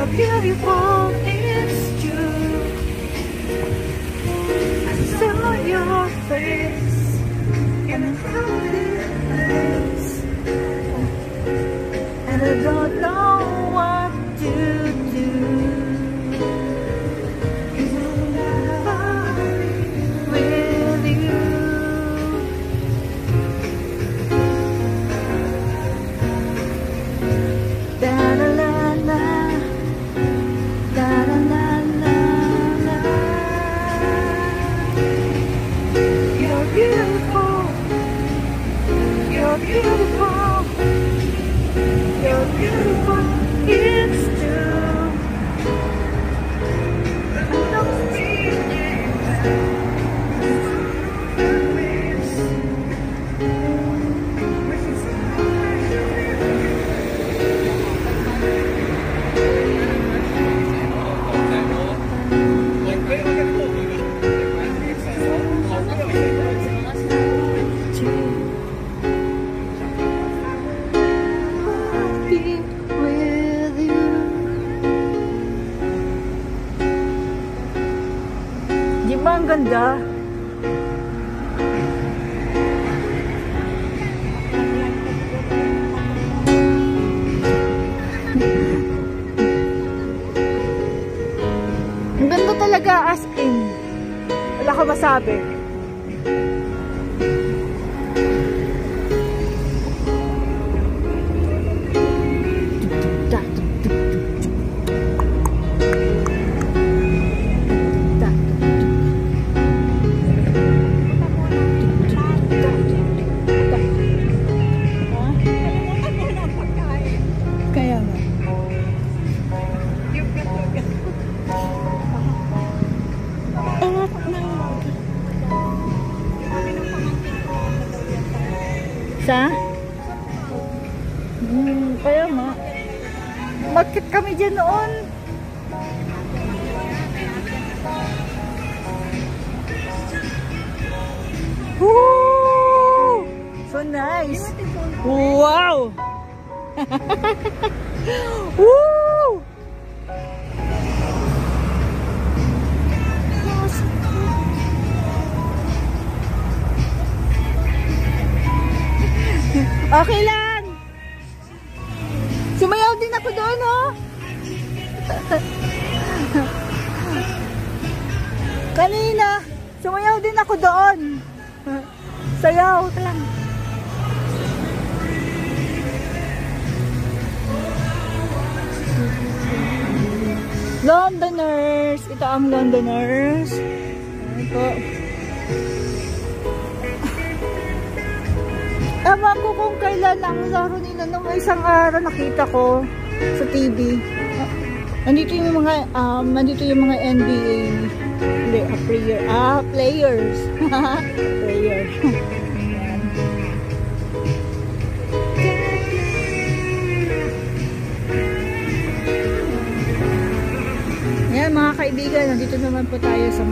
You're beautiful, it's true. I saw your face in a crowded place, and I don't know what to do. With you, da da la la, da da la la la. You're beautiful, you're beautiful, you're beautiful, it's true. I don't feel with you. Di ba ang ganda? Ang ganda talaga, as in. Wala ko masabi. Kaya nga. Sa? Kaya nga. Market kami dyan noon. Woo! So nice. Wow! Woo! Okay lang. Sumayaw din ako doon, oh. Kanina, sumayaw din ako doon. Sayaw lang. Londoners. Ito ang Londoners. Ito. Ewan ko kung kailan ang laro nila nung isang araw nakita ko sa TV. Nandito yung mga NBA players. Players. Yan mga kaibigan, nandito naman po tayo sa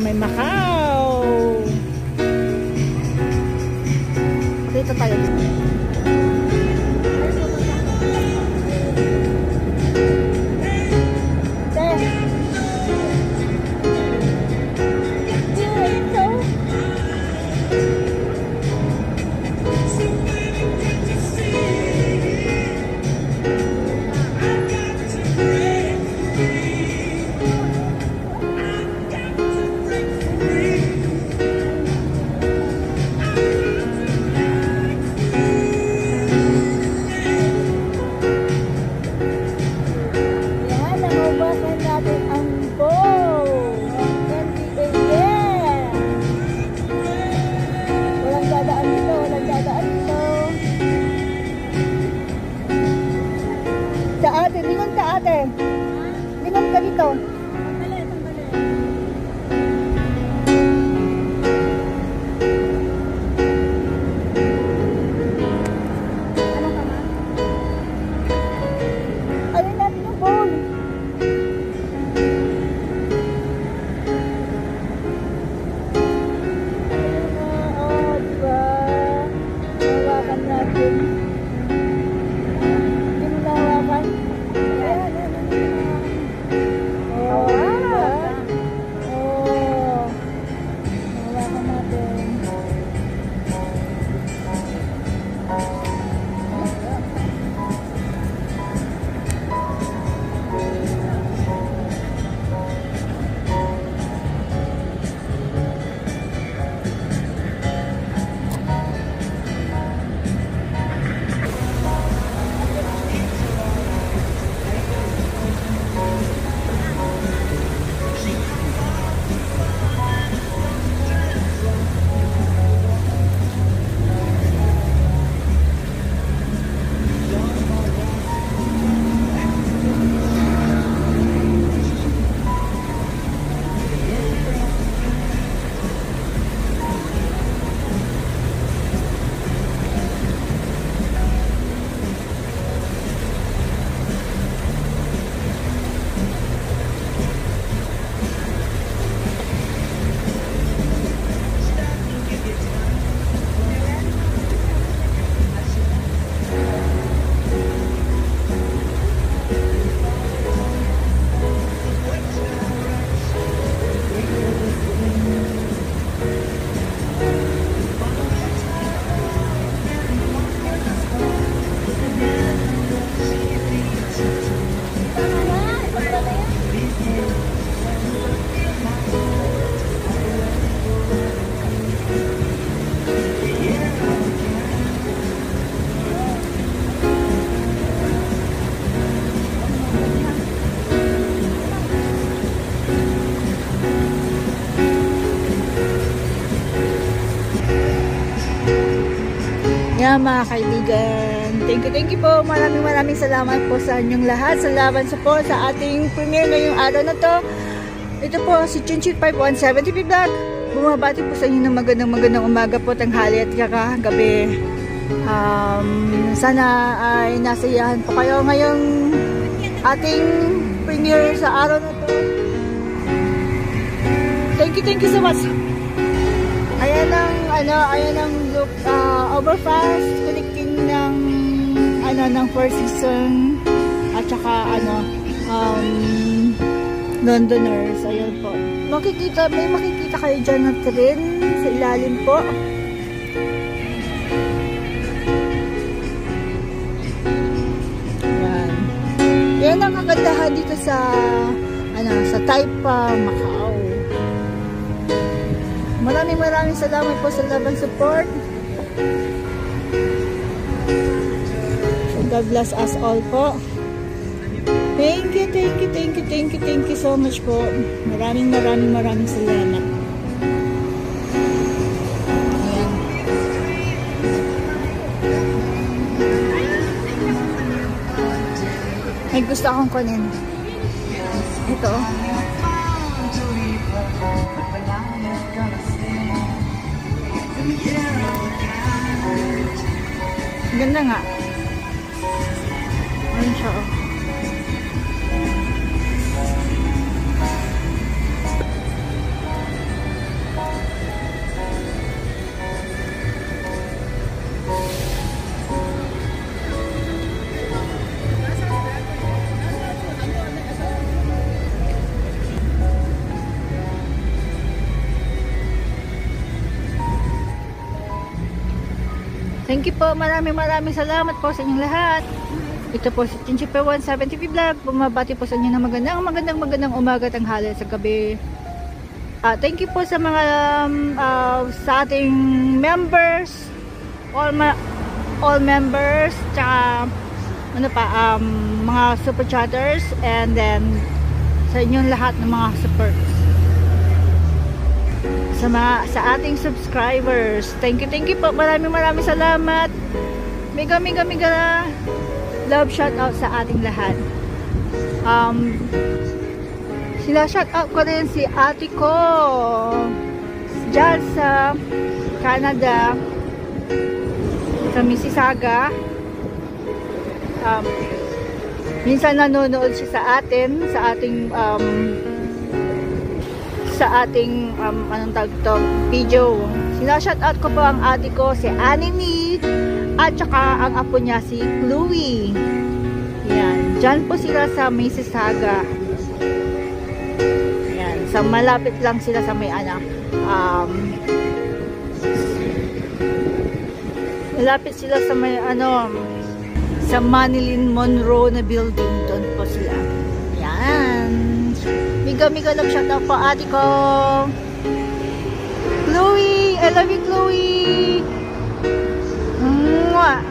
may Macau. Dito tayo. Lingon ka dito. Alin natin yung phone. Diba? Hawakan natin. Hindi mo nahawakan? Ayan. Ayan mga kaibigan. Thank you po. Maraming salamat po sa inyong lahat. Salamat po sa ating premiere ngayong araw na to. Ito po si Chinchit 5170 Vlog. Bumabati po sa inyo ng magandang umaga po, tanghali at gabi. Sana ay nasayahan po kayo ngayong ating premiere sa araw na to. Thank you so much. Ayan ang look, overfast connecting ng first season at saka Londoners. Ayan po. May makikita kayo dyan na train sa ilalim po. Ayan. Yan ang kagandahan dito sa Taipa, Macau. Maraming salamat po sa love and support. God bless us all po. Thank you so much po. Maraming salamat. Ayan. May gusto akong kunin. Ito. Ganda nga. Ayun siya, oh. Thank you po. Maraming salamat po sa inyong lahat. Ito po si Chinchit 5170 Vlog. Bumabati po sa inyo ng magandang umaga, tanghali sa gabi. Thank you po sa mga sa ating members, all members, tsaka mga super chatters, and then sa inyong lahat ng mga supports. Sa ating subscribers, thank you po. Maraming salamat. Mega love shout out sa ating lahat. Sila shout out ko rin si ate ko dyan sa Canada, sa Mississauga. Minsan nanonood siya sa atin, sa ating anong tawag to, video. Sila shout out ko po ang ate ko si Annie at saka ang apo niya si Chloe. Yan, dyan po sila sa Mississauga. Yan, malapit lang sila sa may malapit sila sa may sa Manilyn Monroe na building. Doon po sila. Yan, mega love shout out po ate ko Chloe. I love you, Chloe. Mwah.